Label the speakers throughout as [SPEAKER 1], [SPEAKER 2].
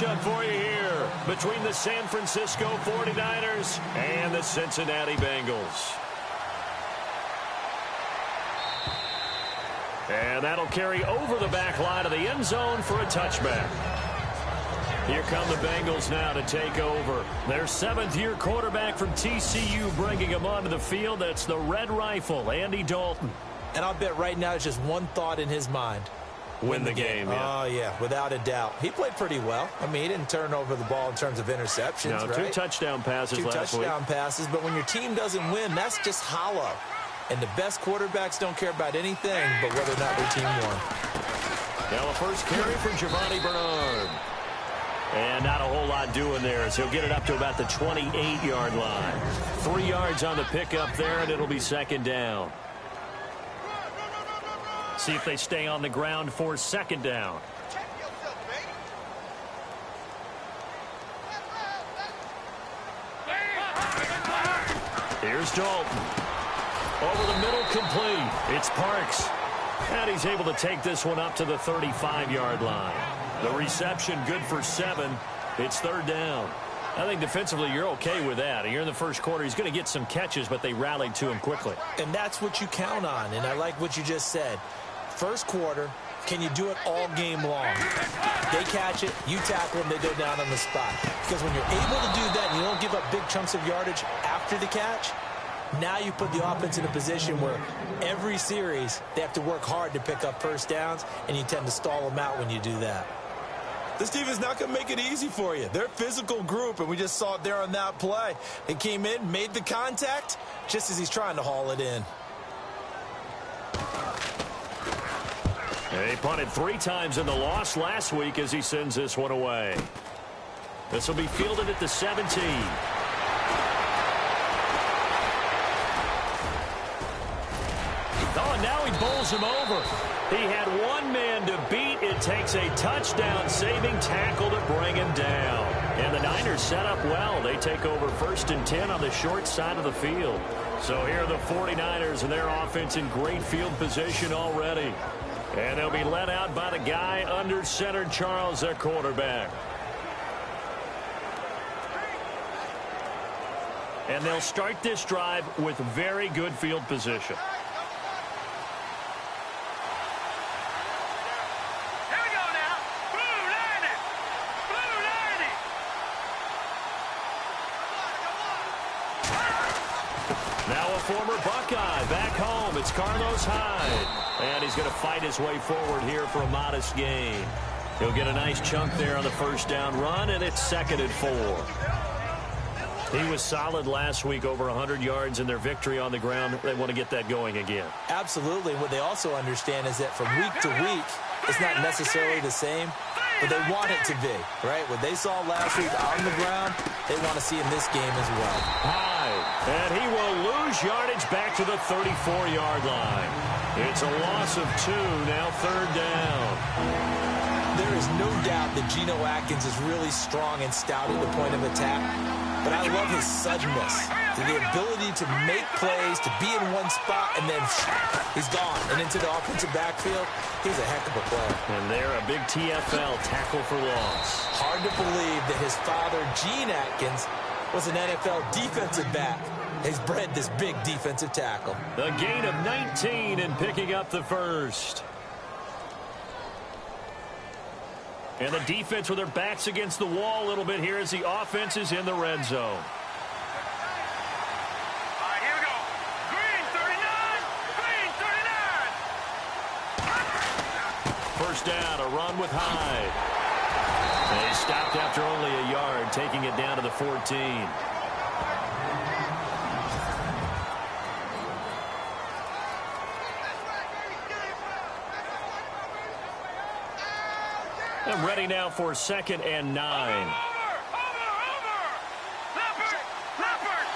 [SPEAKER 1] matchup for you here between the San Francisco 49ers and the Cincinnati Bengals. And that'll carry over the back line of the end zone for a touchback. Here come the Bengals now to take over. Their seventh-year quarterback from TCU bringing him onto the field. That's the Red Rifle, Andy Dalton.
[SPEAKER 2] And I'll bet right now it's just one thought in his mind.
[SPEAKER 1] Win the game. Yeah.
[SPEAKER 2] Oh, yeah, without a doubt. He played pretty well. I mean, he didn't turn over the ball in terms of interceptions,
[SPEAKER 1] no,
[SPEAKER 2] right?
[SPEAKER 1] 2 touchdown passes last week.
[SPEAKER 2] 2 touchdown passes, but when your team doesn't win, that's just hollow. And the best quarterbacks don't care about anything but whether or not their team won.
[SPEAKER 1] Now a first carry for Giovanni Bernard. And not a whole lot doing there as he'll get it up to about the 28-yard line. 3 yards on the pickup there, and it'll be second down. See if they stay on the ground for second down. Here's Dalton. Over the middle, complete. It's Parks. And he's able to take this one up to the 35-yard line. The reception good for 7. It's third down. I think defensively you're okay with that. Here in the first quarter, he's going to get some catches, but they rallied to him quickly.
[SPEAKER 2] And that's what you count on, and I like what you just said. First quarter, can you do it all game long? They catch it, you tackle them, they go down on the spot. Because when you're able to do that and you don't give up big chunks of yardage after the catch, now you put the offense in a position where every series they have to work hard to pick up first downs, and you tend to stall them out when you do that.
[SPEAKER 3] This team is not going to make it easy for you. They're a physical group, and we just saw it there on that play. They came in, made the contact, just as he's trying to haul it in.
[SPEAKER 1] He punted 3 times in the loss last week as he sends this one away. This will be fielded at the 17. Oh, and now he bowls him over. He had 1 man to beat. It takes a touchdown-saving tackle to bring him down. And the Niners set up well. They take over 1st and 10 on the short side of the field. So here are the 49ers and their offense in great field position already. And they'll be led out by the guy under center, Charles, their quarterback. And they'll start this drive with very good field position.
[SPEAKER 4] Here we go now. Blue 90. Blue 90.
[SPEAKER 1] Now a former Buckeye back home. It's Carlos Hyde. And he's going to fight his way forward here for a modest gain. He'll get a nice chunk there on the first down run, and it's 2nd and 4. He was solid last week, over 100 yards in their victory on the ground. They want to get that going again.
[SPEAKER 2] Absolutely. What they also understand is that from week to week, it's not necessarily the same, but they want it to be, right? What they saw last week on the ground, they want to see in this game as well.
[SPEAKER 1] Hyde, and he will lose yardage back to the 34-yard line. It's a loss of 2, now 3rd down.
[SPEAKER 2] There is no doubt that Geno Atkins is really strong and stout at the point of attack, but I love his suddenness, the ability to make plays, to be in one spot, and then he's gone and into the offensive backfield. He's a heck of a player.
[SPEAKER 1] And they're a big TFL, tackle for loss.
[SPEAKER 2] Hard to believe that his father, Gene Atkins, was an NFL defensive back. He's bred this big defensive tackle.
[SPEAKER 1] A gain of 19 and picking up the first. And the defense with their backs against the wall a little bit here as the offense is in the red zone.
[SPEAKER 4] All right, here we go. Green 39. Green 39.
[SPEAKER 1] First down, a run with Hyde. And he stopped after only a yard, taking it down to the 14. And ready now for 2nd and 9.
[SPEAKER 4] Over. Leopard. Leopard.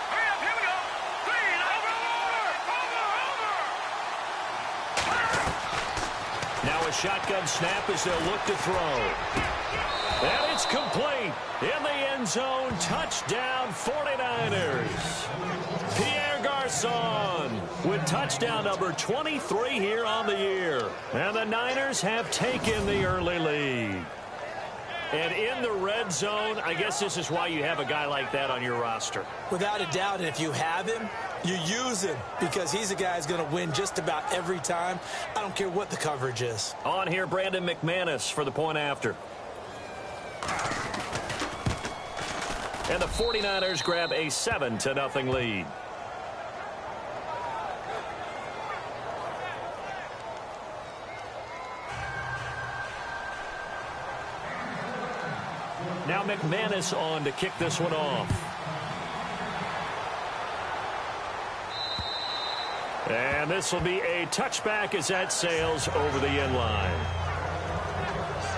[SPEAKER 4] Hurry up, here we go. Green, over.
[SPEAKER 1] Now a shotgun snap as they'll look to throw. And it's complete. In the end zone, touchdown 49ers. Pierre Garçon Garcon with touchdown number 23 here on the year. And the Niners have taken the early lead. And in the red zone, I guess this is why you have a guy like that on your roster.
[SPEAKER 2] Without a doubt, and if you have him, you use him because he's a guy who's going to win just about every time. I don't care what the coverage is.
[SPEAKER 1] On here, Brandon McManus for the point after. And the 49ers grab a 7-0 lead. Now McManus on to kick this one off. And this will be a touchback as that sails over the end line.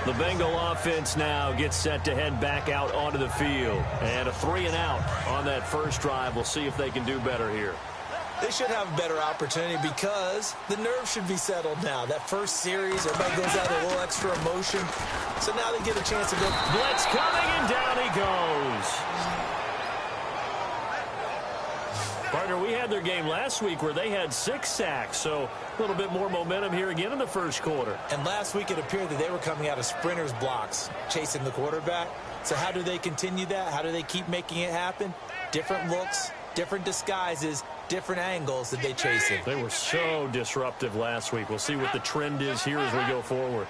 [SPEAKER 1] The Bengal offense now gets set to head back out onto the field. And a 3-and-out on that first drive. We'll see if they can do better here.
[SPEAKER 2] They should have a better opportunity because the nerves should be settled now. That first series, everybody goes out a little extra emotion. So now they get a chance to go.
[SPEAKER 1] Blitz coming, and down he goes. Partner, we had their game last week where they had 6 sacks, so a little bit more momentum here again in the first quarter.
[SPEAKER 2] And last week it appeared that they were coming out of sprinters blocks, chasing the quarterback. So how do they continue that? How do they keep making it happen? Different looks, different disguises, different angles that they chase it.
[SPEAKER 1] They were so disruptive last week. We'll see what the trend is here as we go forward.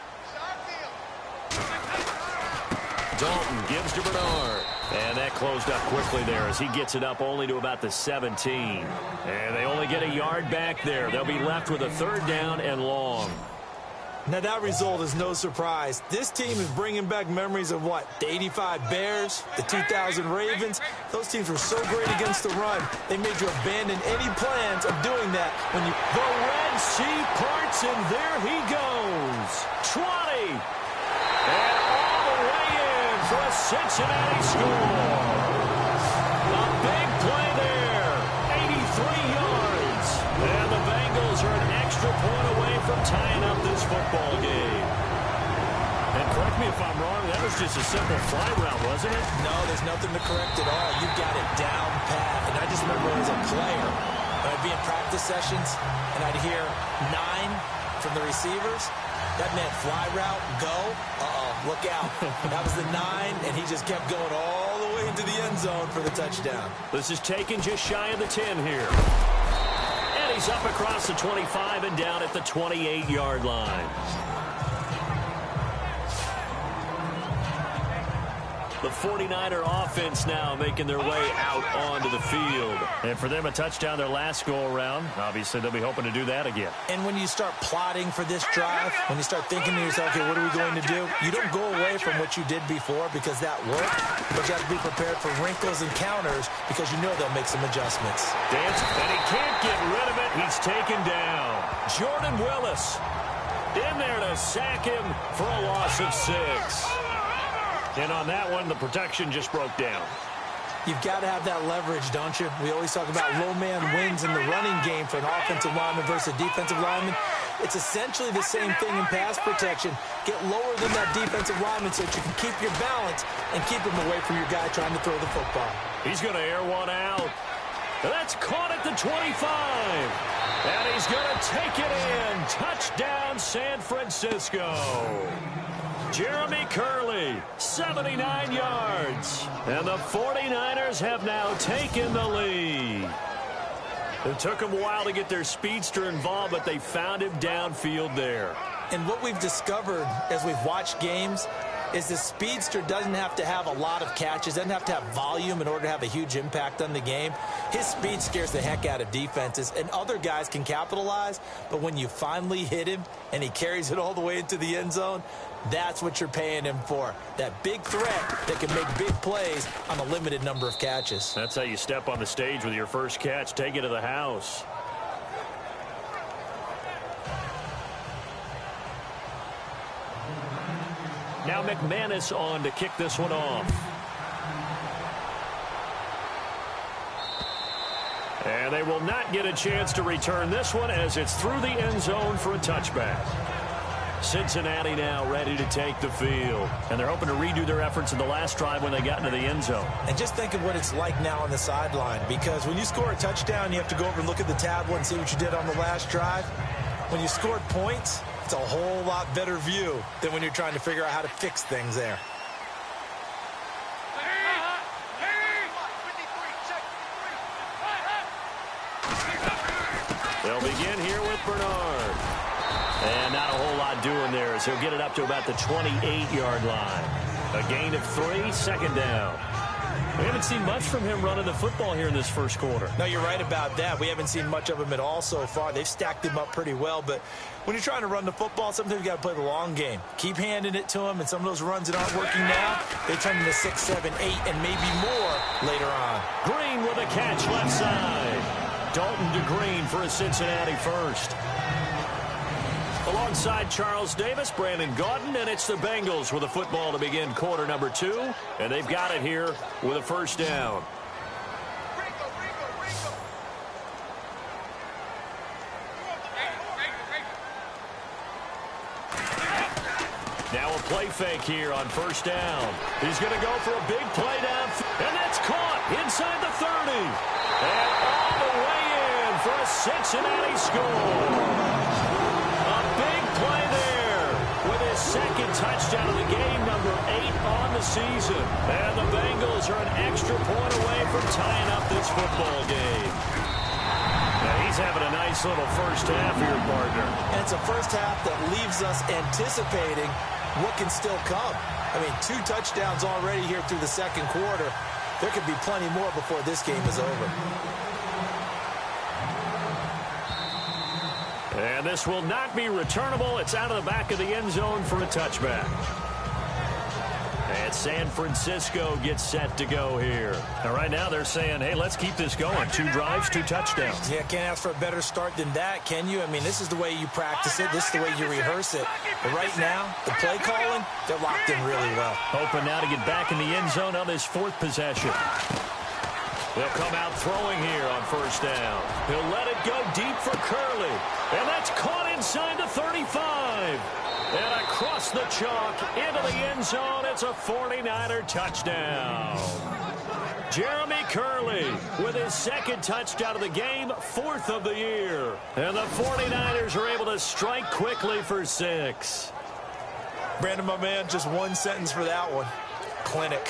[SPEAKER 1] Dalton gives to Bernard. And that closed up quickly there as he gets it up only to about the 17. And they only get a yard back there. They'll be left with a 3rd down and long.
[SPEAKER 2] Now that result is no surprise. This team is bringing back memories of what? The 85 Bears, the 2000 Ravens. Those teams were so great against the run. They made you abandon any plans of doing that when you...
[SPEAKER 1] The Red Sea parts, and there he goes. 20. And all the way in for a Cincinnati score. A big play there. 83 yards. And the Bengals are an extra point away from tying up this football game. And correct me if I'm wrong, that was just a simple fly route, wasn't it?
[SPEAKER 2] No, there's nothing to correct at all. You've got it down pat. And I just remember as a player, when I'd be in practice sessions, and I'd hear 9 from the receivers. That meant fly route, go. Look out. That was the 9, and he just kept going all the way into the end zone for the touchdown.
[SPEAKER 1] This is taken just shy of the 10 here. And he's up across the 25 and down at the 28-yard line. The 49er offense now making their way out onto the field. And for them, a touchdown their last go-around. Obviously, they'll be hoping to do that again.
[SPEAKER 2] And when you start plotting for this drive, when you start thinking to yourself, okay, what are we going to do? You don't go away from what you did before because that worked, but you have to be prepared for wrinkles and counters because you know they'll make some adjustments.
[SPEAKER 1] Dance, and he can't get rid of it. He's taken down. Jordan Willis in there to sack him for a loss of 6. And on that one, the protection just broke down.
[SPEAKER 2] You've got to have that leverage, don't you? We always talk about low man wins in the running game for an offensive lineman versus a defensive lineman. It's essentially the same thing in pass protection. Get lower than that defensive lineman so that you can keep your balance and keep him away from your guy trying to throw the football.
[SPEAKER 1] He's going to air one out. That's caught at the 25. And he's going to take it in. Touchdown, San Francisco. Jeremy Curley, 79 yards. And the 49ers have now taken the lead. It took them a while to get their speedster involved, but they found him downfield there.
[SPEAKER 2] And what we've discovered as we've watched games is the speedster doesn't have to have a lot of catches, doesn't have to have volume in order to have a huge impact on the game. His speed scares the heck out of defenses, and other guys can capitalize, but when you finally hit him and he carries it all the way into the end zone, that's what you're paying him for. That big threat that can make big plays on a limited number of catches.
[SPEAKER 1] That's how you step on the stage with your first catch. Take it to the house. Now McManus on to kick this one off. And they will not get a chance to return this one as it's through the end zone for a touchback. Cincinnati now ready to take the field. And they're hoping to redo their efforts in the last drive when they got into the end zone.
[SPEAKER 2] And just think of what it's like now on the sideline, because when you score a touchdown, you have to go over and look at the tablet and see what you did on the last drive. When you scored points, it's a whole lot better view than when you're trying to figure out how to fix things there.
[SPEAKER 1] They'll begin here with Bernard. And not a whole lot doing there as he'll get it up to about the 28-yard line. A gain of 3, second down. We haven't seen much from him running the football here in this first quarter.
[SPEAKER 2] No, you're right about that. We haven't seen much of him at all so far. They've stacked him up pretty well, but when you're trying to run the football, sometimes you got to play the long game. Keep handing it to him, and some of those runs that aren't working now, they turn into 6, 7, 8, and maybe more later on.
[SPEAKER 1] Green with a catch left side. Dalton to Green for a Cincinnati first. Alongside Charles Davis, Brandon Gaudin, and it's the Bengals with a football to begin quarter number 2. And they've got it here with a first down. Now a play fake here on first down. He's going to go for a big play down. And that's caught inside the 30. And all the way in for a Cincinnati score. Play there with his second touchdown of the game, number 8 on the season. And the Bengals are an extra point away from tying up this football game. Now he's having a nice little first half here, partner.
[SPEAKER 2] And it's a first half that leaves us anticipating what can still come. I mean, 2 touchdowns already here through the second quarter. There could be plenty more before this game is over.
[SPEAKER 1] And this will not be returnable. It's out of the back of the end zone for a touchback. And San Francisco gets set to go here. Now, right now they're saying, hey, let's keep this going. 2 drives, 2 touchdowns.
[SPEAKER 2] Yeah, can't ask for a better start than that, can you? I mean, this is the way you practice it. This is the way you rehearse it. But right now, the play calling, they're locked in really well.
[SPEAKER 1] Hoping now to get back in the end zone on this 4th possession. They'll come out throwing here on first down. He'll let it go deep for Curley. And that's caught inside the 35. And across the chalk into the end zone. It's a 49er touchdown. Jeremy Curley with his second touchdown of the game, 4th of the year. And the 49ers are able to strike quickly for 6.
[SPEAKER 2] Brandon, my man, just one sentence for that one. Clinic.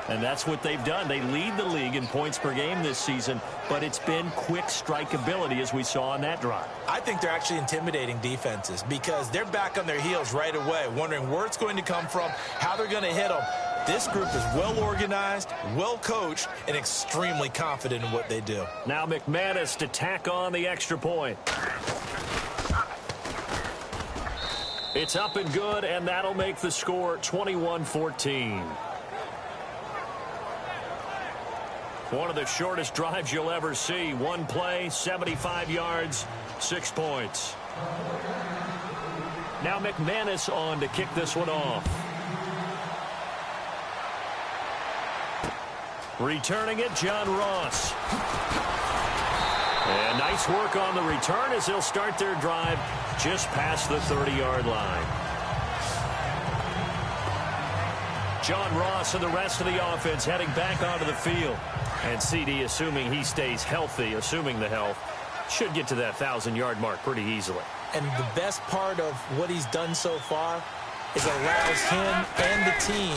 [SPEAKER 1] And that's what they've done. They lead the league in points per game this season, but it's been quick strikeability as we saw on that drive.
[SPEAKER 2] I think they're actually intimidating defenses because they're back on their heels right away, wondering where it's going to come from, how they're going to hit them. This group is well organized, well coached, and extremely confident in what they do.
[SPEAKER 1] Now McManus to tack on the extra point. It's up and good, and that'll make the score 21-14. One of the shortest drives you'll ever see. 1 play, 75 yards, 6 points. Now McManus on to kick this one off. Returning it, John Ross. And nice work on the return as they'll start their drive just past the 30-yard line. John Ross and the rest of the offense heading back onto the field. And CD, assuming he stays healthy, assuming the health, should get to that 1,000-yard mark pretty easily.
[SPEAKER 2] And the best part of what he's done so far is it allows him and the team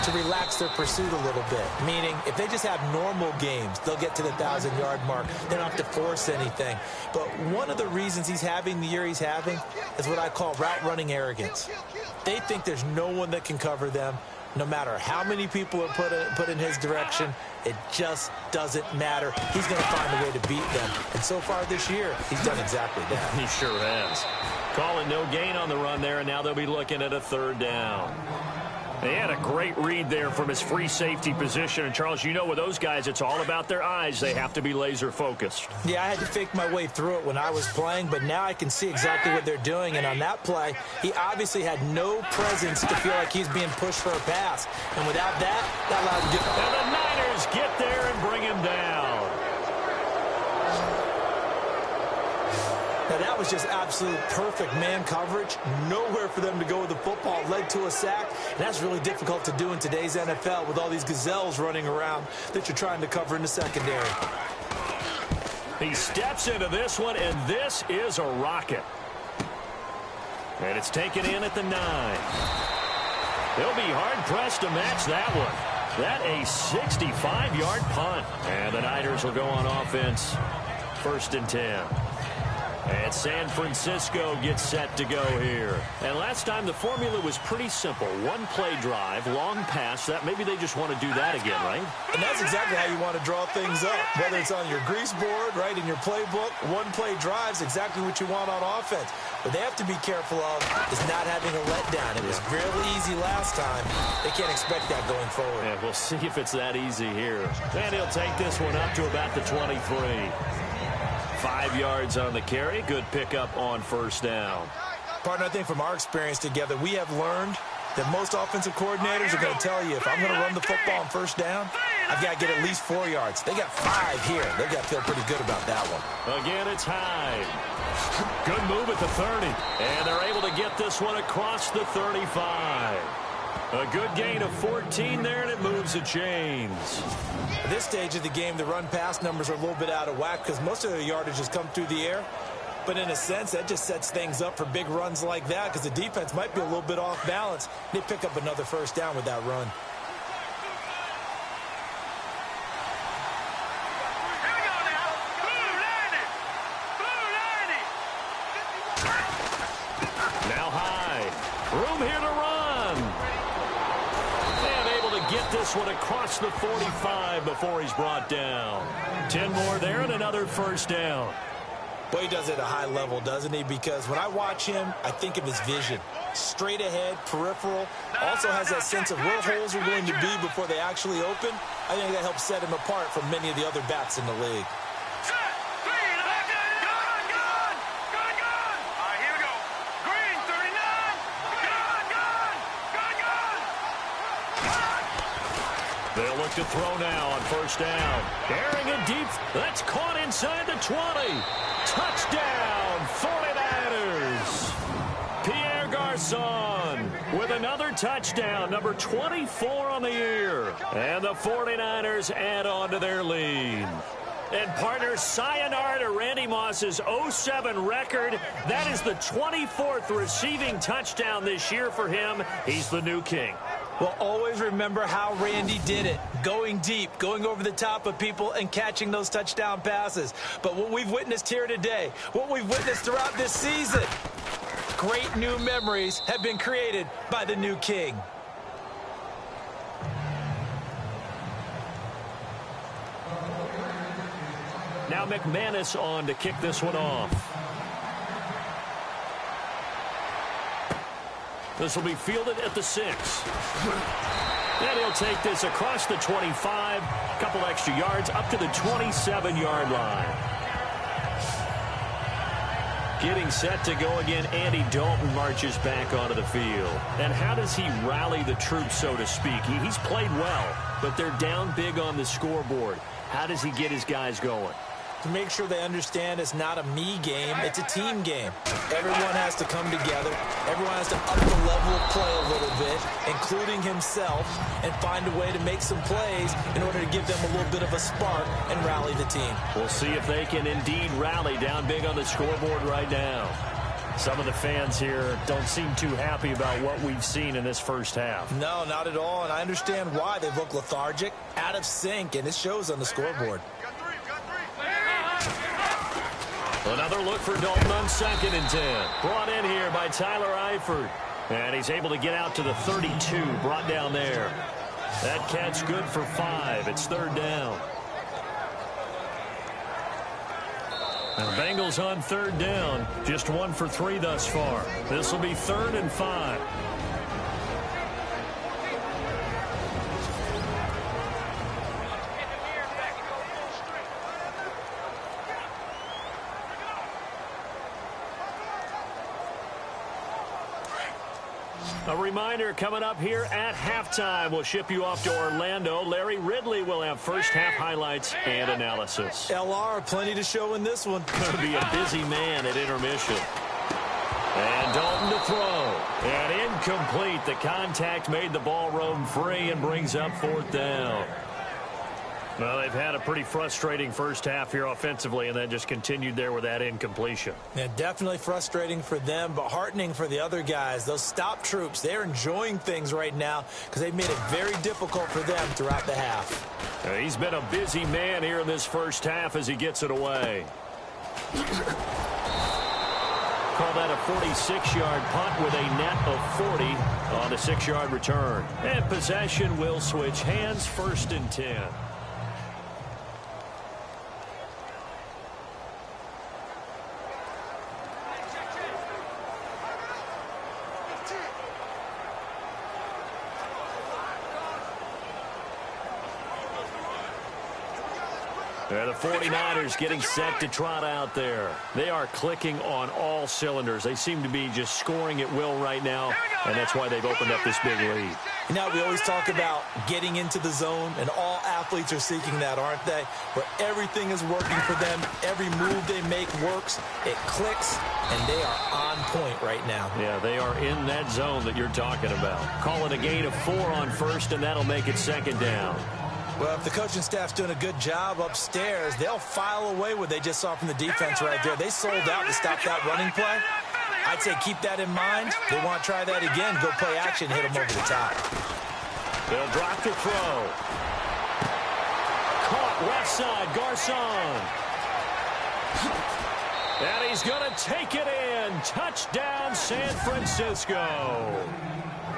[SPEAKER 2] to relax their pursuit a little bit. Meaning, if they just have normal games, they'll get to the 1,000-yard mark. They don't have to force anything. But one of the reasons he's having the year he's having is what I call route running arrogance. They think there's no one that can cover them. No matter how many people are put in his direction, it just doesn't matter. He's going to find a way to beat them. And so far this year, he's done exactly that.
[SPEAKER 1] He sure has. Calling no gain on the run there, and now they'll be looking at a 3rd down. They had a great read there from his free safety position. And, Charles, you know with those guys, it's all about their eyes. They have to be laser focused.
[SPEAKER 2] Yeah, I had to fake my way through it when I was playing, but now I can see exactly what they're doing. And on that play, he obviously had no presence to feel like he's being pushed for a pass. And without that, that allowed him to get...
[SPEAKER 1] And the Niners get there and bring him down.
[SPEAKER 2] Now, that was just absolute perfect man coverage. Nowhere for them to go with the football. Led to a sack. And that's really difficult to do in today's NFL with all these gazelles running around that you're trying to cover in the secondary.
[SPEAKER 1] He steps into this one, and this is a rocket. And it's taken in at the 9. They'll be hard-pressed to match that one. That a 65-yard punt. And the Niners will go on offense. 1st and 10. And San Francisco gets set to go here. And last time the formula was pretty simple. One play drive, long pass. That maybe they just want to do that again, right?
[SPEAKER 3] And that's exactly how you want to draw things up. Whether it's on your grease board, right, in your playbook, one play drives exactly what you want on offense. What they have to be careful of is not having a letdown. It was really easy last time. They can't expect that going forward.
[SPEAKER 1] Yeah, we'll see if it's that easy here. And he'll take this one up to about the 23. 5 yards on the carry. Good pickup on 1st down.
[SPEAKER 3] Partner, I think from our experience together, we have learned that most offensive coordinators are going to tell you, if I'm going to run the football on 1st down, I've got to get at least 4 yards. They got 5 here. They've got to feel pretty good about that one.
[SPEAKER 1] Again, it's Hyde. Good move at the 30. And they're able to get this one across the 35. A good gain of 14 there, and it moves the chains.
[SPEAKER 3] At this stage of the game, the run-pass numbers are a little bit out of whack because most of their yardage has come through the air. But in a sense, that just sets things up for big runs like that because the defense might be a little bit off balance. They pick up another 1st down with that run.
[SPEAKER 4] Here we go now. Blue 90.
[SPEAKER 1] Now Hyde. Room here to run. Get this one across the 45 before he's brought down. 10 more there and another 1st down.
[SPEAKER 3] Well, he does it at a high level, doesn't he? Because when I watch him, I think of his vision. Straight ahead, peripheral. Also has that sense of where holes are going to be before they actually open. I think that helps set him apart from many of the other backs in the league.
[SPEAKER 1] They'll look to throw now on 1st down. Airing it deep. That's caught inside the 20. Touchdown, 49ers. Pierre Garçon with another touchdown, number 24 on the year. And the 49ers add on to their lead. And partners, sayonara to Randy Moss's 07 record. That is the 24th receiving touchdown this year for him. He's the new king.
[SPEAKER 2] Well, always remember how Randy did it. Going deep, going over the top of people, and catching those touchdown passes. But what we've witnessed here today, what we've witnessed throughout this season, great new memories have been created by the new king.
[SPEAKER 1] Now McManus on to kick this one off. This will be fielded at the 6. And he'll take this across the 25. A couple extra yards up to the 27-yard line. Getting set to go again, Andy Dalton marches back onto the field. And how does he rally the troops, so to speak? He's played well, but they're down big on the scoreboard. How does he get his guys going?
[SPEAKER 2] To make sure they understand it's not a me game, it's a team game. Everyone has to come together. Everyone has to up the level of play a little bit, including himself, and find a way to make some plays in order to give them a little bit of a spark and rally the team.
[SPEAKER 1] We'll see if they can indeed rally down big on the scoreboard right now. Some of the fans here don't seem too happy about what we've seen in this first half.
[SPEAKER 3] No, not at all, and I understand why. They look lethargic, out of sync, and it shows on the scoreboard.
[SPEAKER 1] Another look for Dalton on 2nd and 10. Brought in here by Tyler Eifert. And he's able to get out to the 32, brought down there. That catch good for 5. It's 3rd down. And the Bengals on 3rd down. Just 1 for 3 thus far. This will be 3rd and 5. A reminder coming up here at halftime. We'll ship you off to Orlando. Larry Ridley will have first half highlights and analysis.
[SPEAKER 3] LR, plenty to show in this one.
[SPEAKER 1] Going to be a busy man at intermission. And Dalton to throw. And incomplete. The contact made the ball roam free and brings up fourth down. Well, they've had a pretty frustrating first half here offensively, and then just continued there with that incompletion.
[SPEAKER 2] Yeah, definitely frustrating for them, but heartening for the other guys. Those stop troops, they're enjoying things right now because they've made it very difficult for them throughout the half.
[SPEAKER 1] He's been a busy man here in this first half as he gets it away. Call that a 46-yard punt with a net of 40 on the 6-yard return. And possession will switch hands, 1st and 10. The 49ers getting set to trot out there. They are clicking on all cylinders. They seem to be just scoring at will right now, and that's why they've opened up this big lead.
[SPEAKER 2] You know, we always talk about getting into the zone, and all athletes are seeking that, aren't they? Where everything is working for them. Every move they make works. It clicks, and they are on point right now.
[SPEAKER 1] Yeah, they are in that zone that you're talking about. Call it a gain of 4 on first, and that'll make it 2nd down.
[SPEAKER 2] Well, if the coaching staff's doing a good job upstairs, they'll file away what they just saw from the defense right there. They sold out to stop that running play. I'd say keep that in mind. They want to try that again, go play action, hit them over the top.
[SPEAKER 1] They'll drop the throw. Caught left side, Garcon. And he's going to take it in. Touchdown, San Francisco.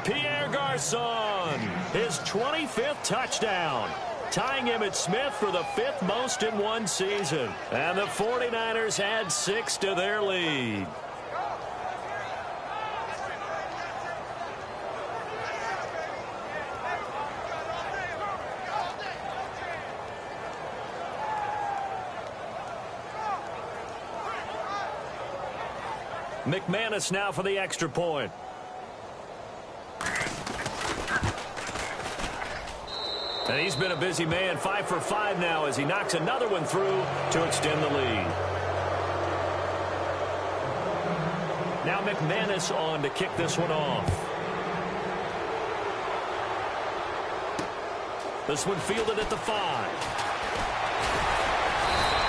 [SPEAKER 1] Pierre Garcon, his 25th touchdown, tying Emmitt Smith for the 5th most in one season. And the 49ers add 6 to their lead. McManus now for the extra point. And he's been a busy man, 5 for 5 now as he knocks another one through to extend the lead. Now McManus on to kick this one off. This one fielded at the 5.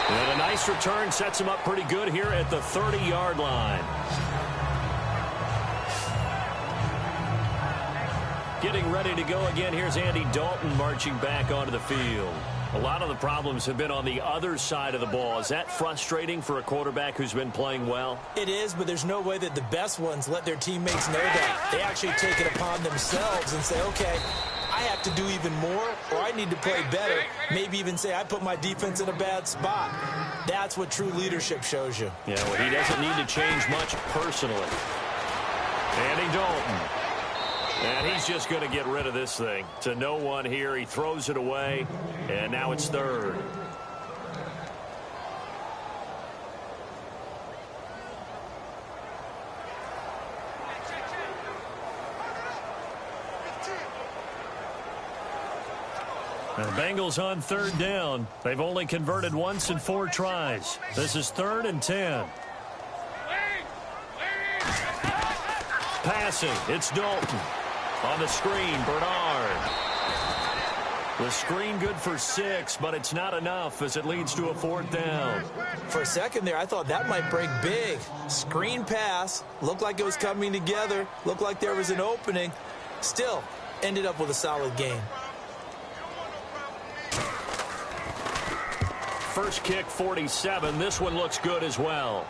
[SPEAKER 1] And a nice return sets him up pretty good here at the 30-yard line. Getting ready to go again. Here's Andy Dalton marching back onto the field. A lot of the problems have been on the other side of the ball. Is that frustrating for a quarterback who's been playing well?
[SPEAKER 2] It is, but there's no way that the best ones let their teammates know that. They actually take it upon themselves and say, okay, I have to do even more, or I need to play better. Maybe even say I put my defense in a bad spot. That's what true leadership shows you.
[SPEAKER 1] Yeah, well, he doesn't need to change much personally. Andy Dalton. And he's just going to get rid of this thing. To no one here. He throws it away, and now it's 3rd. And the Bengals on 3rd down. They've only converted once in 4 tries. This is 3rd and 10. Passing, it's Dalton. On the screen, Bernard. The screen good for 6, but it's not enough as it leads to a 4th down.
[SPEAKER 2] For a second there, I thought that might break big. Screen pass, looked like it was coming together, looked like there was an opening. Still, ended up with a solid game.
[SPEAKER 1] First kick, 47. This one looks good as well.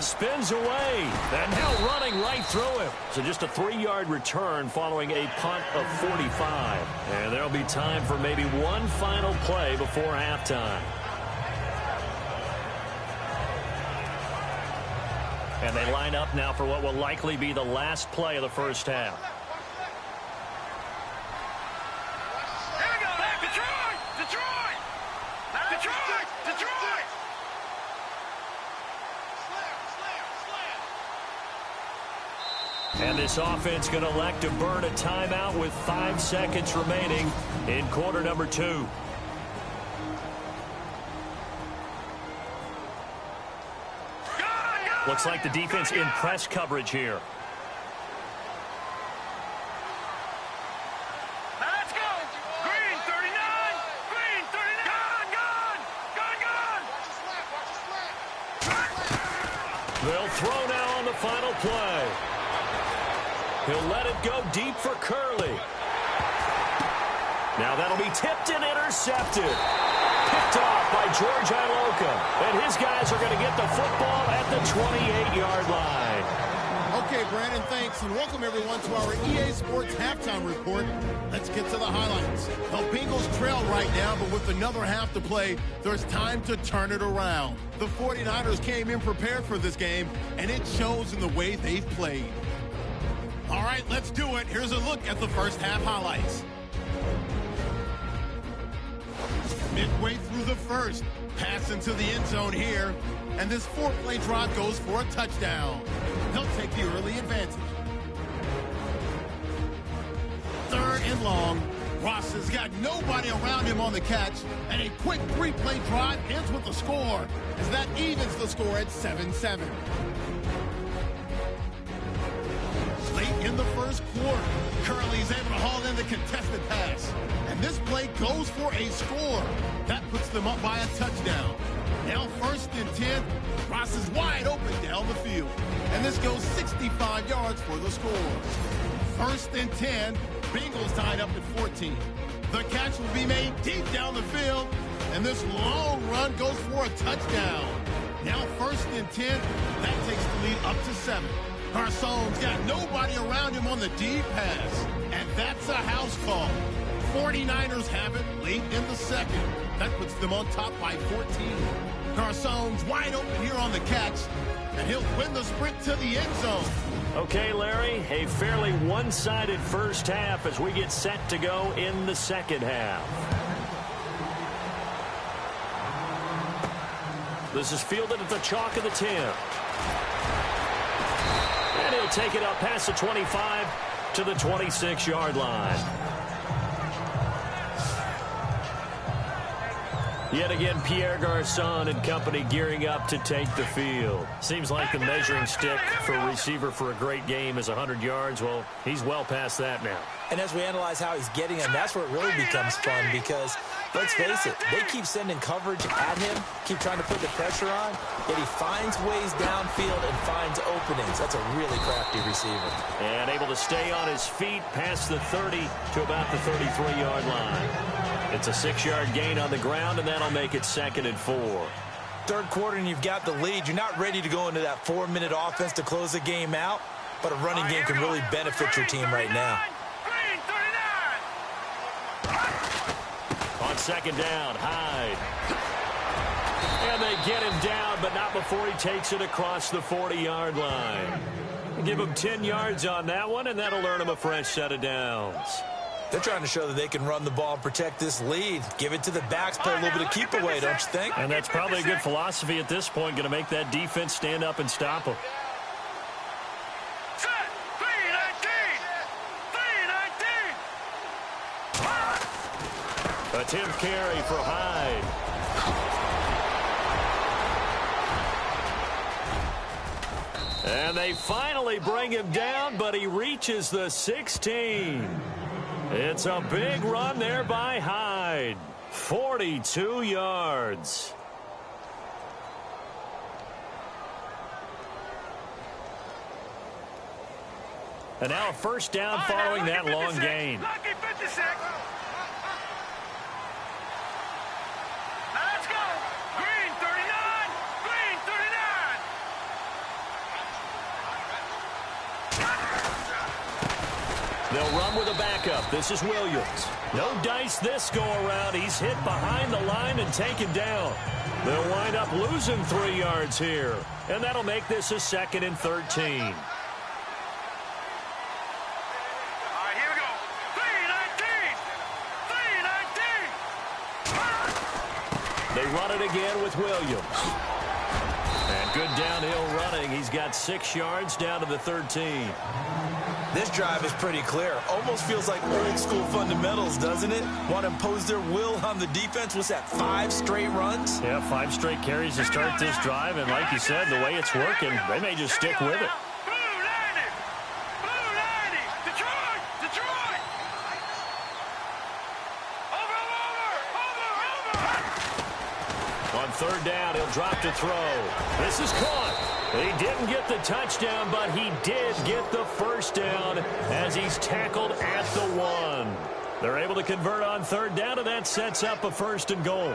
[SPEAKER 1] Spins away, and now running right through him. So just a 3-yard return following a punt of 45. And there'll be time for maybe one final play before halftime. And they line up now for what will likely be the last play of the first half. And this offense going to elect to burn a timeout with 5 seconds remaining in quarter number 2. Looks like the defense in press coverage here.
[SPEAKER 4] Let's go. Green 39. Green 39. Gone.
[SPEAKER 1] They'll throw now on the final play. He'll let it go deep for Curley. Now that'll be tipped and intercepted. Picked off by George Iloka. And his guys are going to get the football at the 28-yard line.
[SPEAKER 5] Okay, Brandon, thanks, and welcome everyone to our EA Sports Halftime Report. Let's get to the highlights. The Bengals trail right now, but with another half to play, there's time to turn it around. The 49ers came in prepared for this game, and it shows in the way they've played. All right, let's do it. Here's a look at the first half highlights. Midway through the first, pass into the end zone here, and this 4-play drive goes for a touchdown. They'll take the early advantage. 3rd and long. Ross has got nobody around him on the catch, and a quick 3-play drive ends with a score, as that evens the score at 7-7. Late in the first quarter, Curley's able to haul in the contested pass. And this play goes for a score. That puts them up by a touchdown. Now 1st and 10. Ross is wide open down the field. And this goes 65 yards for the score. 1st and 10. Bengals tied up at 14. The catch will be made deep down the field. And this long run goes for a touchdown. Now 1st and 10. That takes the lead up to 7. Garcon's got nobody around him on the deep pass. And that's a house call. 49ers have it late in the second. That puts them on top by 14. Garcon's wide open here on the catch. And he'll win the sprint to the end zone.
[SPEAKER 1] Okay, Larry, a fairly one-sided first half as we get set to go in the second half. This is fielded at the chalk of the 10. And he'll take it up past the 25 to the 26-yard line. Yet again, Pierre Garçon and company gearing up to take the field. Seems like the measuring stick for a receiver for a great game is 100 yards. Well, he's well past that now.
[SPEAKER 2] And as we analyze how he's getting them, that's where it really becomes fun because, let's face it, they keep sending coverage at him, keep trying to put the pressure on, yet he finds ways downfield and finds openings. That's a really crafty receiver.
[SPEAKER 1] And able to stay on his feet past the 30 to about the 33-yard line. It's a 6-yard gain on the ground, and that'll make it 2nd and 4.
[SPEAKER 2] 3rd quarter, and you've got the lead. You're not ready to go into that 4-minute offense to close the game out, but a running game can really benefit your team right now.
[SPEAKER 1] On 2nd down, Hyde. And they get him down, but not before he takes it across the 40-yard line. Give him 10 yards on that one, and that'll earn him a fresh set of downs.
[SPEAKER 2] They're trying to show that they can run the ball and protect this lead. Give it to the backs, play a little bit of keep away, don't you think?
[SPEAKER 1] And that's probably a good philosophy at this point, going to make that defense stand up and stop them. Attempt carry for Hyde. And they finally bring him down, but he reaches the 16. It's a big run there by Hyde. 42 yards. And now a first down following that long gain.
[SPEAKER 4] Let's go. Green 39. Green 39.
[SPEAKER 1] They'll run with a backup. This is Williams. No dice this go-around. He's hit behind the line and taken down. They'll wind up losing 3 yards here. And that'll make this a 2nd and 13. They run it again with Williams. And Good downhill running. He's got 6 yards down to the 13.
[SPEAKER 2] This drive is pretty clear. Almost feels like old school fundamentals, doesn't it? Want to impose their will on the defense. What's that, 5 straight runs?
[SPEAKER 1] Yeah, 5 straight carries to start this drive. And like you said, the way it's working, they may just stick with it. On third down, he'll drop to throw. This is caught. He didn't get the touchdown, but he did get the first down as he's tackled at the 1. They're able to convert on third down, and that sets up a 1st and goal.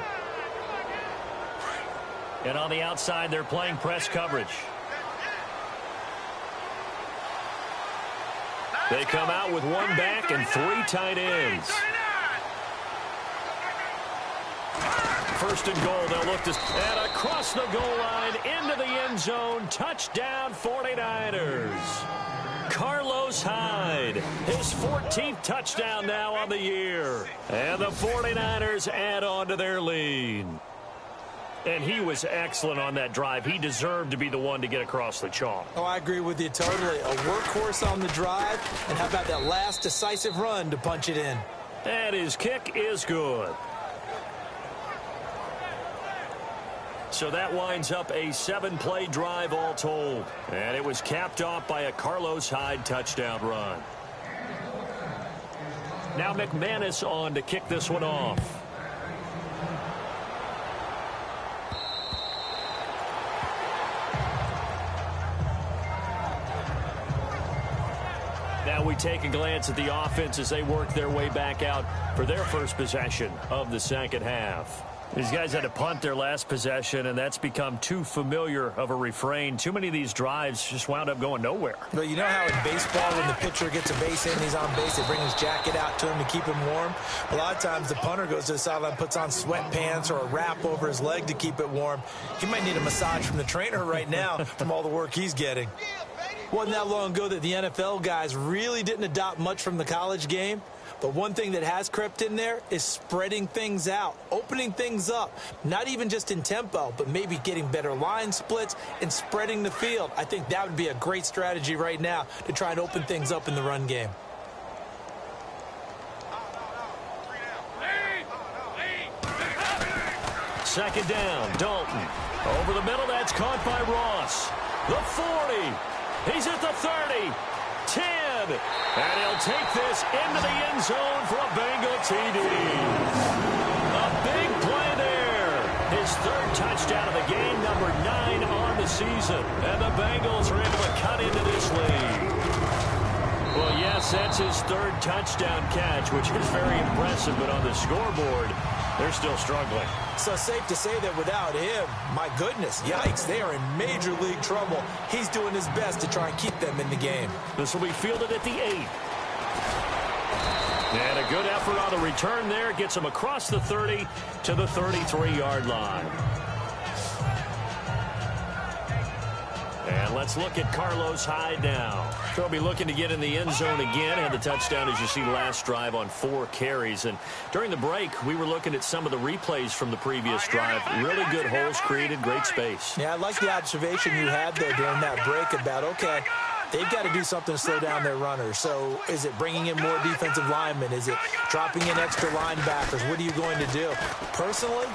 [SPEAKER 1] And on the outside, they're playing press coverage. They come out with 1 back and 3 tight ends. 1st and goal, they'll look to, and across the goal line into the end zone. Touchdown 49ers. Carlos Hyde, his 14th touchdown now on the year. And the 49ers add on to their lead. And he was excellent on that drive. He deserved to be the one to get across the chalk.
[SPEAKER 2] Oh, I agree with you totally. A workhorse on the drive, and how about that last decisive run to punch it in?
[SPEAKER 1] And his kick is good. So that winds up a 7-play drive all told. And it was capped off by a Carlos Hyde touchdown run. Now McManus on to kick this one off. Now we take a glance at the offense as they work their way back out for their first possession of the second half. These guys had to punt their last possession, and that's become too familiar of a refrain. Too many of these drives just wound up going nowhere.
[SPEAKER 2] But you know how in baseball, when the pitcher gets a base hit and he's on base, they bring his jacket out to him to keep him warm? A lot of times the punter goes to the sideline, puts on sweatpants or a wrap over his leg to keep it warm. He might need a massage from the trainer right now from all the work he's getting. Wasn't that long ago that the NFL guys really didn't adopt much from the college game. But one thing that has crept in there is spreading things out, opening things up, not even just in tempo, but maybe getting better line splits and spreading the field. I think that would be a great strategy right now to try and open things up in the run game.
[SPEAKER 1] Second down, Dalton. Over the middle, that's caught by Ross. The 40. He's at the 30. 10. And he'll take this into the end zone for a Bengal TD. A big play there. His 3rd touchdown of the game, number 9 on the season. And the Bengals are able to cut into this lead. Well, yes, that's his 3rd touchdown catch, which is very impressive. But on the scoreboard, they're still struggling.
[SPEAKER 2] So safe to say that without him, my goodness, yikes, they are in major league trouble. He's doing his best to try and keep them in the game.
[SPEAKER 1] This will be fielded at the 8. And a good effort on the return there. Gets him across the 30 to the 33-yard line. And let's look at Carlos Hyde now. He'll be looking to get in the end zone again. Had the touchdown, as you see, last drive on 4 carries. And during the break, we were looking at some of the replays from the previous drive. Really good holes created, great space.
[SPEAKER 2] Yeah, I like the observation you had there during that break about, okay, they've got to do something to slow down their runners. So is it bringing in more defensive linemen? Is it dropping in extra linebackers? What are you going to do? Personally,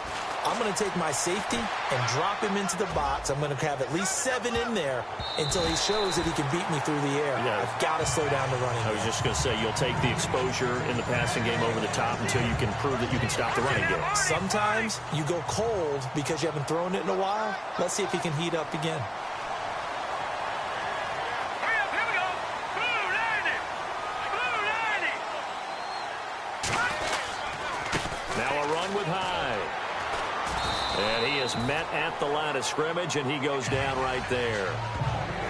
[SPEAKER 2] I'm going to take my safety and drop him into the box. I'm going to have at least 7 in there until he shows that he can beat me through the air. Yeah. I've got to slow down the running game.
[SPEAKER 1] I was just going to say, you'll take the exposure in the passing game over the top until you can prove that you can stop the running game.
[SPEAKER 2] Sometimes you go cold because you haven't thrown it in a while. Let's see if he can heat up again.
[SPEAKER 1] Now a run with Hyde. And he is met at the line of scrimmage, and he goes down right there.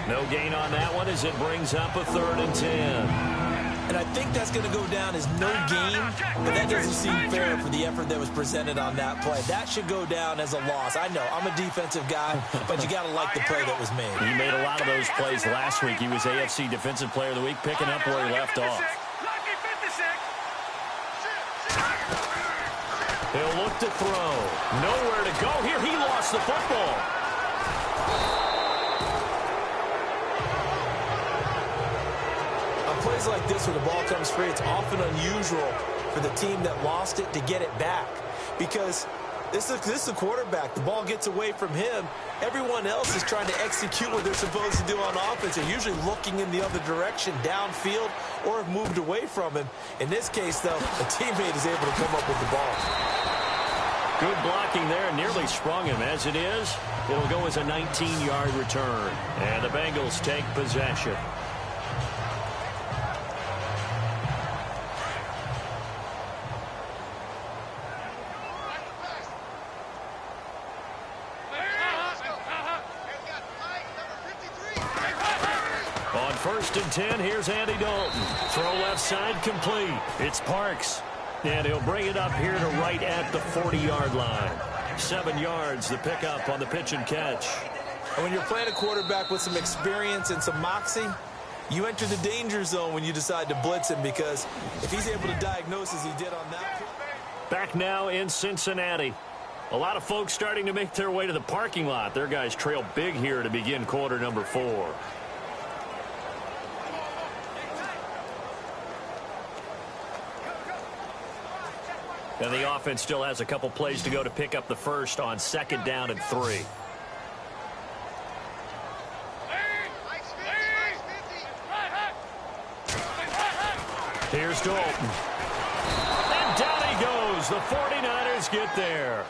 [SPEAKER 1] No gain on that one as it brings up a 3rd and 10.
[SPEAKER 2] And I think that's going to go down as no gain, but that doesn't seem fair for the effort that was presented on that play. That should go down as a loss. I know, I'm a defensive guy, but you got to like the play that was made.
[SPEAKER 1] He made a lot of those plays last week. He was AFC Defensive Player of the Week, picking up where he left off. He'll look to throw. Nowhere to go here. He lost the football.
[SPEAKER 2] plays like this where the ball comes free, it's often unusual for the team that lost it to get it back. Because this is the quarterback. The ball gets away from him. Everyone else is trying to execute what they're supposed to do on offense. They're usually looking in the other direction, downfield, or have moved away from him. In this case, though, a teammate is able to come up with the ball.
[SPEAKER 1] Good blocking there, nearly sprung him. As it is, it'll go as a 19-yard return. And the Bengals take possession. On 1st and 10, here's Andy Dalton. Throw left side complete. It's Parks. And he'll bring it up here to right at the 40-yard line. 7 yards, the pickup on the pitch and catch.
[SPEAKER 2] And when you're playing a quarterback with some experience and some moxie, you enter the danger zone when you decide to blitz him, because if he's able to diagnose as he did on that play.
[SPEAKER 1] Back now in Cincinnati. A lot of folks starting to make their way to the parking lot. Their guys trail big here to begin quarter number 4. And the offense still has a couple plays to go to pick up the first on 2nd down and 3. Here's Dalton. And down he goes. The 49ers get there.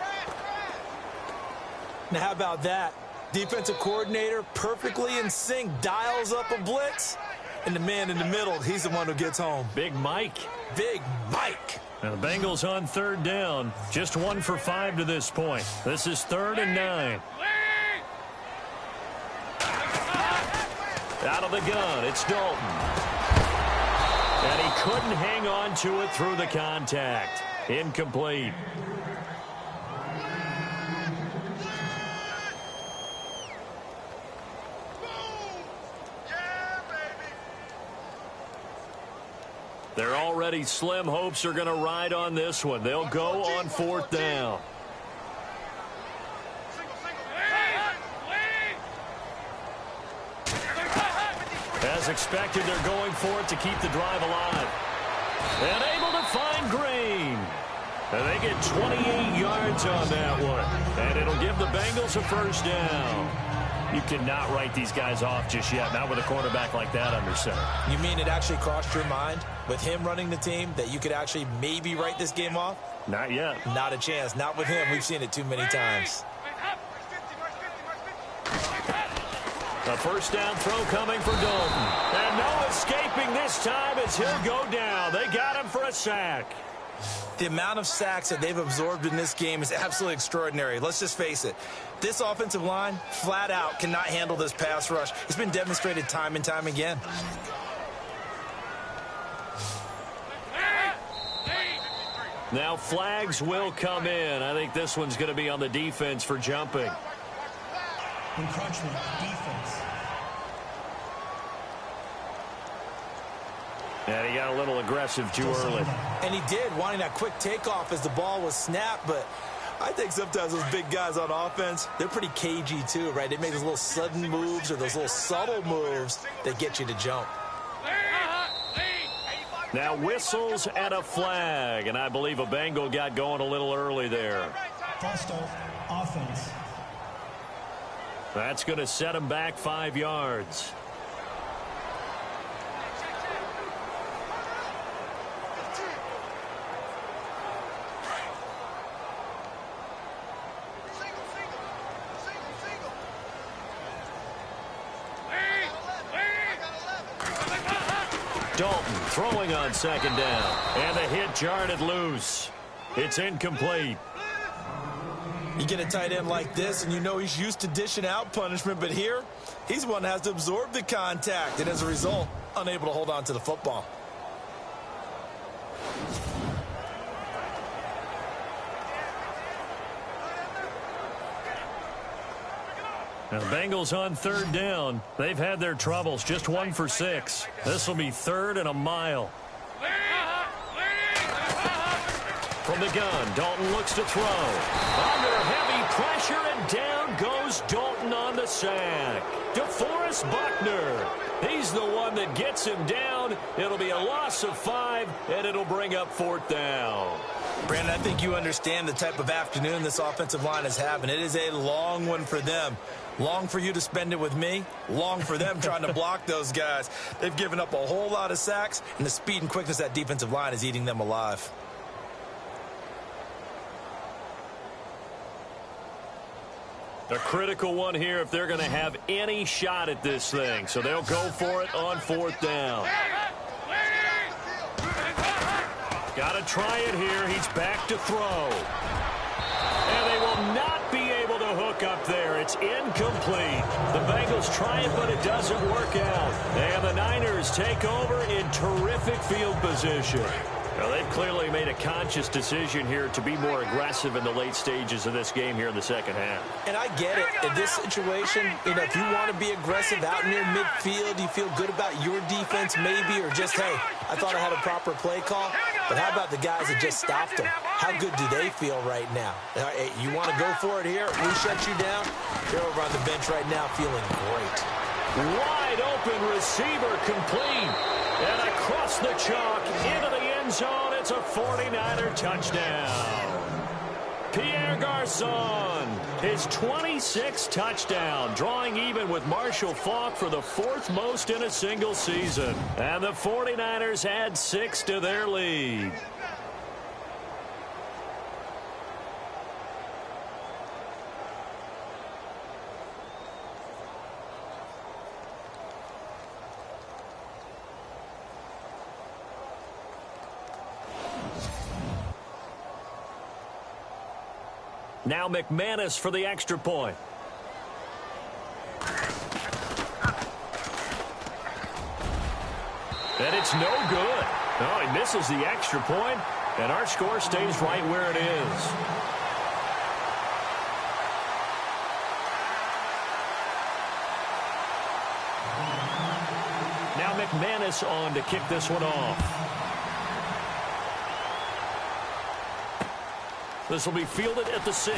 [SPEAKER 2] Now, how about that? Defensive coordinator perfectly in sync, dials up a blitz, and the man in the middle, he's the one who gets home.
[SPEAKER 1] Big Mike.
[SPEAKER 2] Big Mike.
[SPEAKER 1] Now the Bengals on 3rd down. Just 1 for 5 to this point. This is 3rd and 9. Out of the gun, it's Dalton. And he couldn't hang on to it through the contact. Incomplete. They're already slim hopes are going to ride on this one. They'll go on 4th down. As expected, they're going for it to keep the drive alive. And able to find Green. And they get 28 yards on that one. And it'll give the Bengals a 1st down. You cannot write these guys off just yet, not with a quarterback like that under center.
[SPEAKER 2] You mean it actually crossed your mind with him running the team that you could actually maybe write this game off?
[SPEAKER 1] Not yet.
[SPEAKER 2] Not a chance. Not with him. We've seen it too many times.
[SPEAKER 1] A 1st down throw coming for Dalton. And no escaping this time as he'll go down. They got him for a sack.
[SPEAKER 2] The amount of sacks that they've absorbed in this game is absolutely extraordinary. Let's just face it. This offensive line, flat out, cannot handle this pass rush. It's been demonstrated time and time again.
[SPEAKER 1] Now flags will come in. I think this one's going to be on the defense for jumping.
[SPEAKER 6] Encroachment, defense.
[SPEAKER 1] And he got a little aggressive too early.
[SPEAKER 2] And he did, wanting that quick takeoff as the ball was snapped. But I think sometimes those big guys on offense, they're pretty cagey too, right? They make those little sudden moves or those little subtle moves that get you to jump.
[SPEAKER 1] Now whistles and a flag. And I believe a Bengal got going a little early there.
[SPEAKER 6] False start, offense.
[SPEAKER 1] That's going to set him back 5 yards. Dalton throwing on 2nd down. And the hit jarred it loose. It's incomplete.
[SPEAKER 2] You get a tight end like this, and you know he's used to dishing out punishment, but here, he's one that has to absorb the contact, and as a result, unable to hold on to the football.
[SPEAKER 1] Now the Bengals on 3rd down. They've had their troubles. Just 1 for 6. This will be 3rd and a mile. From the gun, Dalton looks to throw. Under heavy pressure, and down goes Dalton on the sack. DeForest Buckner. He's the one that gets him down. It'll be a loss of 5, and it'll bring up 4th down.
[SPEAKER 2] Brandon, I think you understand the type of afternoon this offensive line is having. It is a long one for them. Long for you to spend it with me. Long for them trying to block those guys. They've given up a whole lot of sacks, and the speed and quickness of that defensive line is eating them alive.
[SPEAKER 1] A critical one here if they're going to have any shot at this thing. So they'll go for it on 4th down. Got to try it here. He's back to throw. And they will not be able to hook up there. It's incomplete. The Bengals try it, but it doesn't work out. And the Niners take over in terrific field position. Well, they've clearly made a conscious decision here to be more aggressive in the late stages of this game here in the second half.
[SPEAKER 2] And I get it. In this situation, if you want to be aggressive out near midfield, you feel good about your defense maybe, or just, hey, I thought I had a proper play call. But how about the guys that just stopped them? How good do they feel right now? Hey, you want to go for it here? We shut you down. You're over on the bench right now feeling great.
[SPEAKER 1] Wide open receiver complete. And across the chalk into the end zone. It's a 49er touchdown. Pierre Garçon, his 26th touchdown, drawing even with Marshall Faulk for the 4th most in a single season. And the 49ers add 6 to their lead. Now McManus for the extra point. And it's no good. No, he misses the extra point, and our score stays right where it is. Now McManus on to kick this one off. This will be fielded at the 6.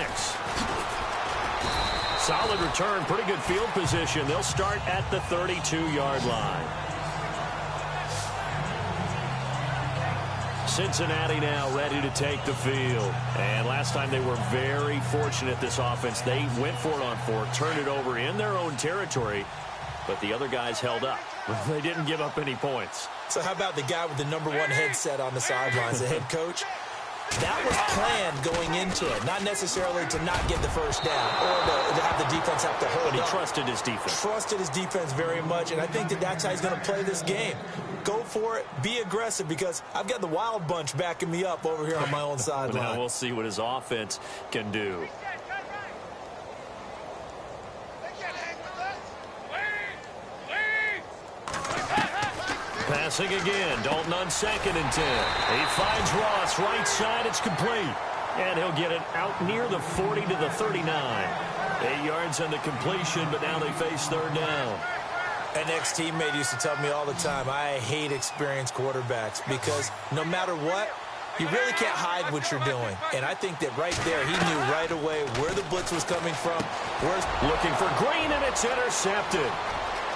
[SPEAKER 1] Solid return, pretty good field position. They'll start at the 32-yard line. Cincinnati now ready to take the field. And last time they were very fortunate, this offense. They went for it on 4th, turned it over in their own territory, but the other guys held up. They didn't give up any points.
[SPEAKER 2] So how about the guy with the number 1 headset on the sidelines, the head coach? That was planned going into it, not necessarily to not get the first down or to have the defense have to hold
[SPEAKER 1] But he
[SPEAKER 2] up.
[SPEAKER 1] trusted his defense.
[SPEAKER 2] Trusted his defense very much, and I think that's how he's going to play this game. Go for it, be aggressive, because I've got the wild bunch backing me up over here on my own sideline.
[SPEAKER 1] Now we'll see what his offense can do. Passing again. Dalton on 2nd and 10. He finds Ross right side. It's complete. And he'll get it out near the 40 to the 39. 8 yards on the completion, but now they face 3rd down.
[SPEAKER 2] An ex-teammate used to tell me all the time, I hate experienced quarterbacks because no matter what, you really can't hide what you're doing. And I think that right there, he knew right away where the blitz was coming from.
[SPEAKER 1] Looking for Green, and it's intercepted.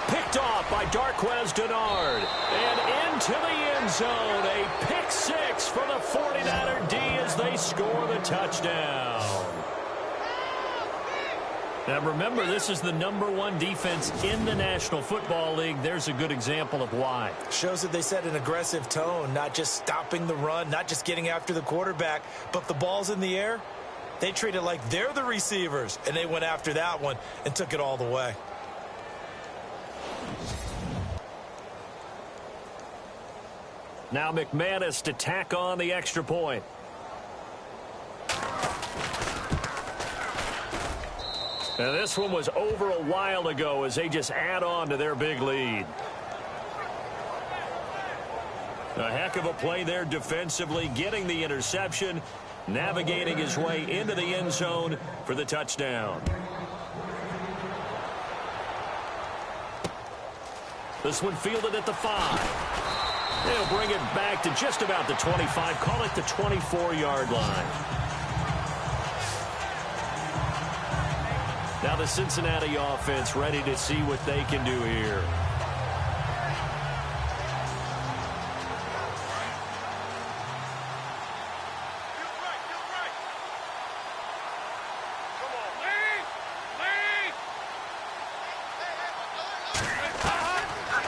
[SPEAKER 1] Picked off by Darquez Denard. And into the end zone. A pick 6 for the 49er D as they score the touchdown. Now remember, this is the number 1 defense in the National Football League. There's a good example of why.
[SPEAKER 2] Shows that they set an aggressive tone, not just stopping the run, not just getting after the quarterback, but if the ball's in the air, they treat it like they're the receivers, and they went after that one and took it all the way.
[SPEAKER 1] Now McManus to tack on the extra point. And this one was over a while ago as they just add on to their big lead. A heck of a play there defensively, getting the interception, navigating his way into the end zone for the touchdown. This one fielded at the 5. They'll bring it back to just about the 25. Call it the 24-yard line. Now the Cincinnati offense ready to see what they can do here.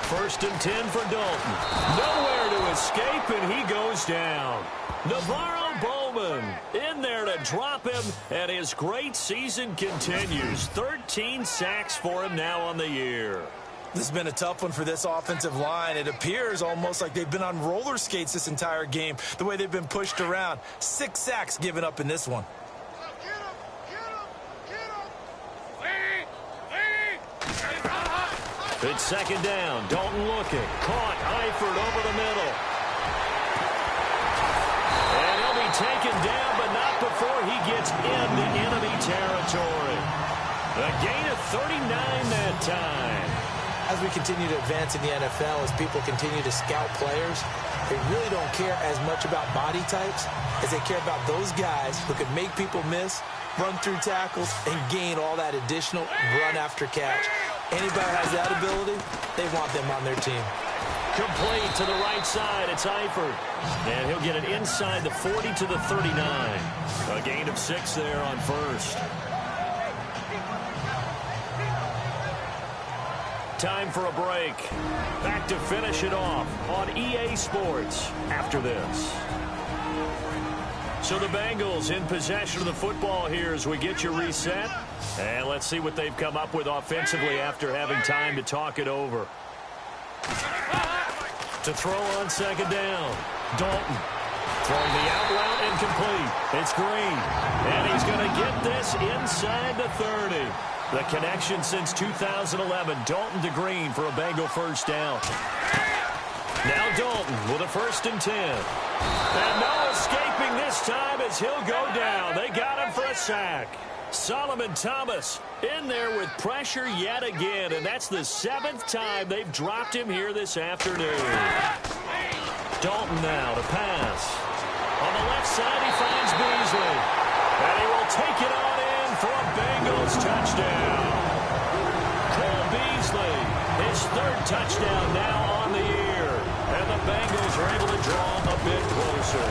[SPEAKER 1] First and 10 for Dalton. Nowhere to escape, and he goes down. Navarro Bowman in there to drop him, and his great season continues. 13 sacks for him now on the year.
[SPEAKER 3] This has been a tough one for this offensive line. It appears almost like they've been on roller skates this entire game, the way they've been pushed around. 6 sacks given up in this one.
[SPEAKER 1] It's second down. Dalton looking. Caught. Eifert over the middle. And he'll be taken down, but not before he gets into enemy territory. A gain of 39 that time.
[SPEAKER 2] As we continue to advance in the NFL, as people continue to scout players, they really don't care as much about body types as they care about those guys who can make people miss, run through tackles, and gain all that additional run after catch. Anybody has that ability, they want them on their team.
[SPEAKER 1] Complete to the right side. It's Eifert. And he'll get it inside the 40 to the 39. A gain of 6 there on first. Time for a break. Back to finish it off on EA Sports after this. So the Bengals in possession of the football here as we get you reset. And let's see what they've come up with offensively after having time to talk it over. To throw on second down. Dalton throwing the out route incomplete. It's Green. And he's going to get this inside the 30. The connection since 2011. Dalton to Green for a Bengal first down. Now Dalton with a first and 10. And no escaping this time as he'll go down. They got him for a sack. Solomon Thomas in there with pressure yet again, and that's the 7th time they've dropped him here this afternoon. Dalton now to pass. On the left side, he finds Beasley. And he will take it on in for a Bengals touchdown. Cole Beasley, his 3rd touchdown now on the year. And the Bengals are able to draw a bit closer.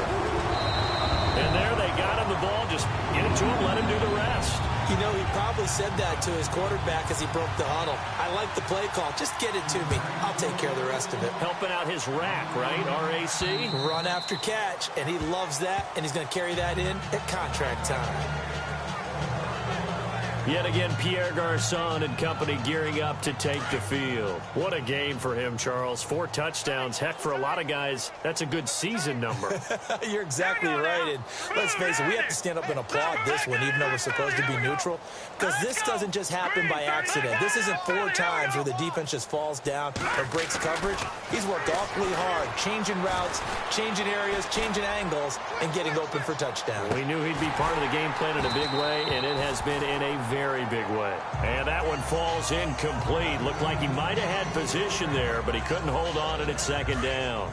[SPEAKER 1] And there they got him the ball. Just get it to him, let him do the rest.
[SPEAKER 2] You know, he probably said that to his quarterback as he broke the huddle. I like the play call. Just get it to me. I'll take care of the rest of it.
[SPEAKER 1] Helping out his rack, right? RAC.
[SPEAKER 2] Run after catch, and he loves that, and he's going to carry that in at contract time.
[SPEAKER 1] Yet again, Pierre Garçon and company gearing up to take the field. What a game for him, Charles. 4 touchdowns. Heck, for a lot of guys, that's a good season number.
[SPEAKER 3] You're exactly right. And let's face it, we have to stand up and applaud this one, even though we're supposed to be neutral, because this doesn't just happen by accident. This isn't 4 times where the defense just falls down or breaks coverage. He's worked awfully hard, changing routes, changing areas, changing angles, and getting open for touchdowns.
[SPEAKER 1] We knew he'd be part of the game plan in a big way, and it has been in a very big way. And that one falls incomplete. Looked like he might have had position there, but he couldn't hold on at second down.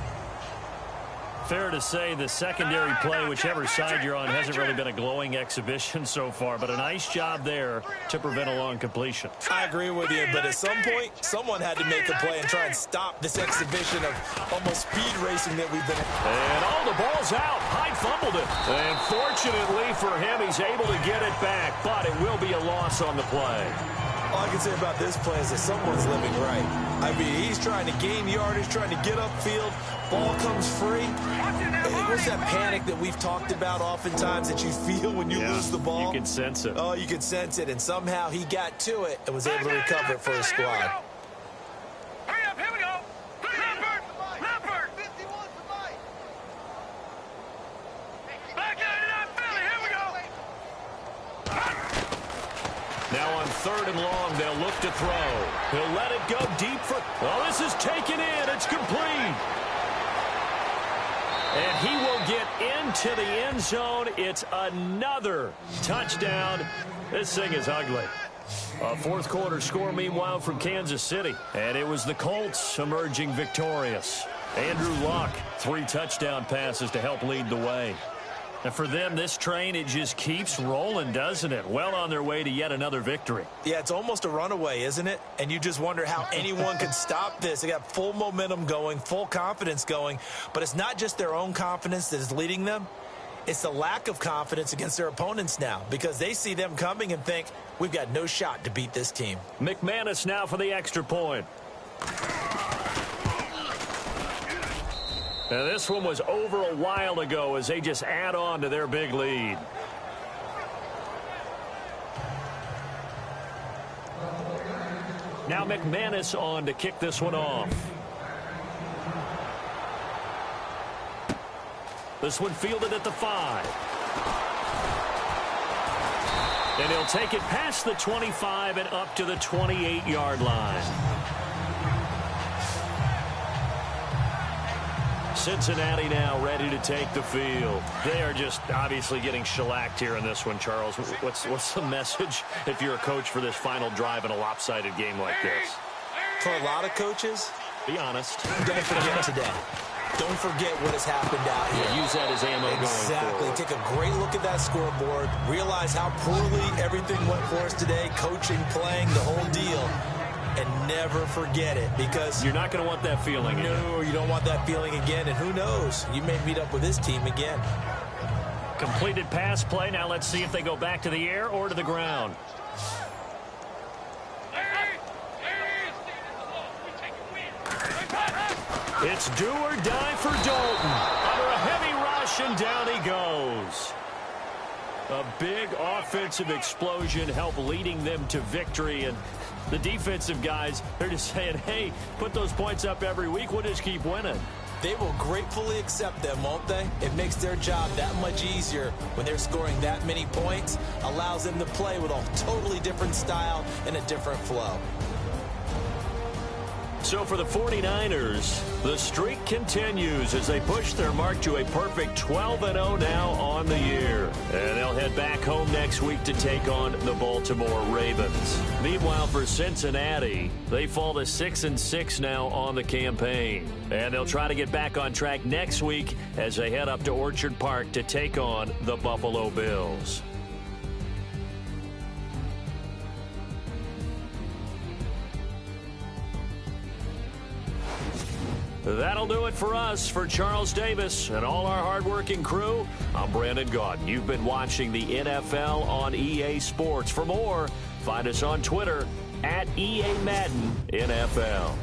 [SPEAKER 1] Fair to say the secondary play, whichever side you're on, hasn't really been a glowing exhibition so far, but a nice job there to prevent a long completion.
[SPEAKER 3] I agree with you, but at some point, someone had to make a play and try and stop this exhibition of almost speed racing that we've been in.
[SPEAKER 1] And all the ball's out. Hyde fumbled it. And fortunately for him, he's able to get it back, but it will be a loss on the play.
[SPEAKER 3] All I can say about this play is that someone's living right. I mean, he's trying to gain yardage, trying to get upfield. Ball comes free. What's that panic that we've talked about oftentimes that you feel when you lose the ball?
[SPEAKER 1] You can sense it.
[SPEAKER 3] Oh, you can sense it. And somehow he got to it and was able to recover it for his squad.
[SPEAKER 4] Hurry up, here we go. Leopard. 51 for Mike. Back 99 Philly, here we go.
[SPEAKER 1] Now on 3rd and long, they'll look to throw. He'll let it go deep for... Oh, this is taken in. It's complete. And he will get into the end zone. It's another touchdown. This thing is ugly. A 4th quarter score, meanwhile, from Kansas City. And it was the Colts emerging victorious. Andrew Luck, 3 touchdown passes to help lead the way. And for them, this train, it just keeps rolling, doesn't it? Well on their way to yet another victory.
[SPEAKER 2] Yeah, it's almost a runaway, isn't it? And you just wonder how anyone could stop this. They got full momentum going, full confidence going. But it's not just their own confidence that is leading them. It's the lack of confidence against their opponents now, because they see them coming and think, we've got no shot to beat this team.
[SPEAKER 1] McManus now for the extra point. Now this one was over a while ago as they just add on to their big lead. Now McManus on to kick this one off. This one fielded at the 5. And he'll take it past the 25 and up to the 28-yard line. Cincinnati now ready to take the field. They are just obviously getting shellacked here in this one, Charles. What's the message if you're a coach for this final drive in a lopsided game like this?
[SPEAKER 2] For a lot of coaches,
[SPEAKER 1] be honest.
[SPEAKER 2] Don't forget today. Don't forget what has happened out here.
[SPEAKER 1] Yeah, use that as ammo going forward.
[SPEAKER 2] Exactly. Take a great look at that scoreboard. Realize how poorly everything went for us today. Coaching, playing, the whole deal. And never forget it, because
[SPEAKER 1] you're not going to want that feeling again.
[SPEAKER 2] No, you don't want that feeling again. And who knows? You may meet up with this team again.
[SPEAKER 1] Completed pass play. Now let's see if they go back to the air or to the ground. It's do or die for Dalton. Under a heavy rush, and down he goes. A big offensive explosion helped leading them to victory. And the defensive guys, they're just saying, hey, put those points up every week. We'll just keep winning.
[SPEAKER 2] They will gratefully accept them, won't they? It makes their job that much easier when they're scoring that many points. Allows them to play with a totally different style and a different flow.
[SPEAKER 1] So for the 49ers, the streak continues as they push their mark to a perfect 12-0 now on the year. And they'll head back home next week to take on the Baltimore Ravens. Meanwhile, for Cincinnati, they fall to 6-6 now on the campaign. And they'll try to get back on track next week as they head up to Orchard Park to take on the Buffalo Bills. That'll do it for us. For Charles Davis and all our hardworking crew, I'm Brandon Gaudin. You've been watching the NFL on EA Sports. For more, find us on Twitter @EA Madden NFL.